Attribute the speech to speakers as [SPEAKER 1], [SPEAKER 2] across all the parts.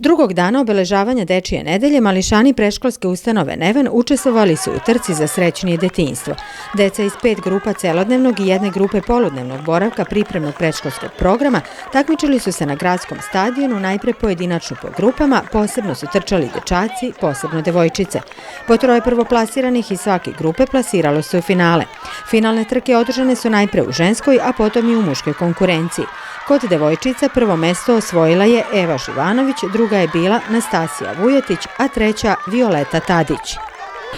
[SPEAKER 1] Drugog dana obeležavanja Dečije nedelje mališani predškolske ustanove Neven učestvovali su u trci za srećnije detinjstvo. Deca iz 5 grupa celodnevnog i jedne grupe poludnevnog boravka pripremnog predškolskog programa takmičili su se na gradskom stadionu, najpre pojedinačno po grupama, posebno su trčali dečaci, posebno devojčice. Po 3 prvoplasiranih iz svake grupe plasiralo se u finale. Finalne trke održane su najpre u ženskoj, a potom i u muškoj konkurenciji. Kod devojčica prvo mesto osvojila je Eva Živanović, druga je bila Nastasija Vujetić, a treća Violeta Tadić.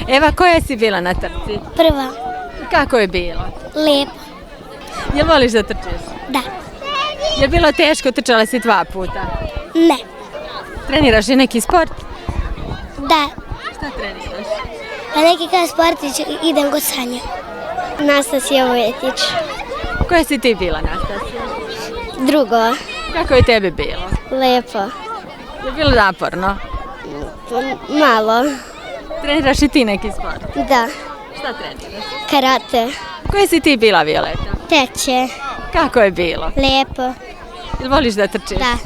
[SPEAKER 1] Eva, koja si bila na trci?
[SPEAKER 2] Prva.
[SPEAKER 1] Kako je bilo?
[SPEAKER 2] Lijepo.
[SPEAKER 1] Jel voliš da trčiš?
[SPEAKER 2] Da.
[SPEAKER 1] Je bilo teško, trčala si 2 puta?
[SPEAKER 2] Ne.
[SPEAKER 1] Treniraš i neki sport?
[SPEAKER 2] Da.
[SPEAKER 1] Šta treniraš?
[SPEAKER 2] Pa neki kao sportić idem kod Sanja. Nastasija Vujetić.
[SPEAKER 1] Koja si ti bila, Nastasija?
[SPEAKER 2] Drugo.
[SPEAKER 1] Kako je tebi bilo?
[SPEAKER 2] Lijepo.
[SPEAKER 1] Je bilo naporno?
[SPEAKER 2] Malo.
[SPEAKER 1] Treniraš i ti neki sport?
[SPEAKER 2] Da.
[SPEAKER 1] Šta treniraš?
[SPEAKER 2] Karate.
[SPEAKER 1] Koja si ti bila, Violeta?
[SPEAKER 2] Teče.
[SPEAKER 1] Kako je bilo?
[SPEAKER 2] Lijepo.
[SPEAKER 1] Jel voliš da trčiš?
[SPEAKER 2] Da.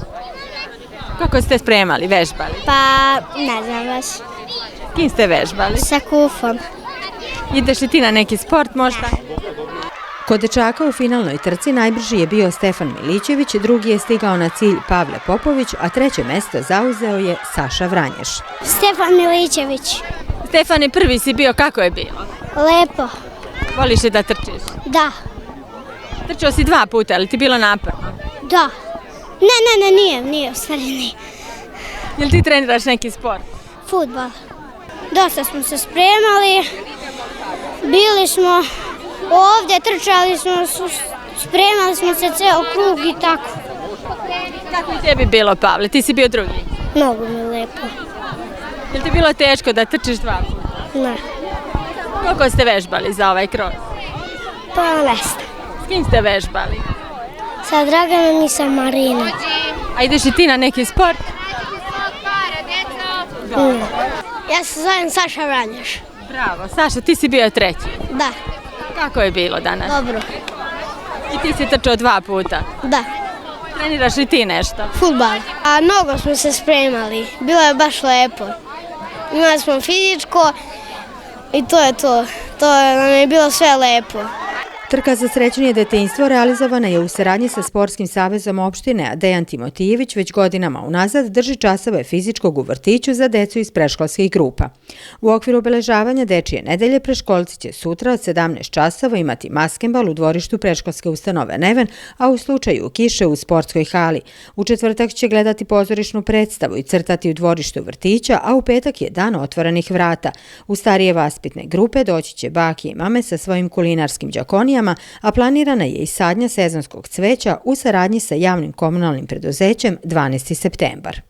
[SPEAKER 1] Kako ste spremali, vežbali?
[SPEAKER 2] Pa ne znam baš.
[SPEAKER 1] Kim ste vežbali?
[SPEAKER 2] Sa kufom.
[SPEAKER 1] Ideš i ti na neki sport možda? Kod dečaka u finalnoj trci najbrži je bio Stefan Milićević, drugi je stigao na cilj Pavle Popović, a treće mesto zauzeo je Saša Vranješ.
[SPEAKER 2] Stefan Milićević.
[SPEAKER 1] Stefane, prvi si bio, kako je bilo?
[SPEAKER 2] Lijepo.
[SPEAKER 1] Voliš li da trčiš?
[SPEAKER 2] Da.
[SPEAKER 1] Trčao si 2 puta, ali ti bilo naporno?
[SPEAKER 2] Da. Nije, u stvari nije.
[SPEAKER 1] Jel ti treniraš neki sport?
[SPEAKER 2] Fudbal. Dosta smo se spremali. Bili smo ovdje, trčali smo, spremali smo se ceo krug i tako.
[SPEAKER 1] Kako je tebi bilo, Pavle? Ti si bio drugi.
[SPEAKER 2] Mnogo mi je lijepo.
[SPEAKER 1] Jel ti bilo teško da trčiš 2 puta?
[SPEAKER 2] Ne.
[SPEAKER 1] Koliko ste vežbali za ovaj kroj?
[SPEAKER 2] Pa ne znam.
[SPEAKER 1] S kim ste vežbali?
[SPEAKER 2] Sa Draganom i sa Marinom.
[SPEAKER 1] A ideš i ti na neki sport?
[SPEAKER 2] Ne. Ja se zovem Saša Vranješ.
[SPEAKER 1] Bravo. Saša, ti si bio treći.
[SPEAKER 2] Da.
[SPEAKER 1] Kako je bilo danas?
[SPEAKER 2] Dobro.
[SPEAKER 1] I ti si trčao 2 puta.
[SPEAKER 2] Da.
[SPEAKER 1] Treniraš li ti nešto?
[SPEAKER 2] Fudbal. A mnogo smo se spremali. Bilo je baš lijepo. Imali smo fizičko i to je to. To nam je bilo sve lijepo.
[SPEAKER 1] Trka za srećnije detinjstvo realizovana je u saradnji sa Sportskim savezom opštine, a Dejan Timotijević već godinama unazad drži časove fizičkog u vrtiću za decu iz predškolskih grupa. U okviru obeležavanja Dečije nedelje predškolci će sutra od 17 časova imati maskembal u dvorištu predškolske ustanove Neven, a u slučaju kiše u sportskoj hali. U četvrtak će gledati pozorišnu predstavu i crtati u dvorištu vrtića, a u petak je dan otvorenih vrata. U starije vaspitne grupe doći će bake i mame sa svojim kulinarskim đakonijama, a planirana je i sadnja sezonskog cveća u saradnji sa javnim komunalnim preduzećem 12. septembar.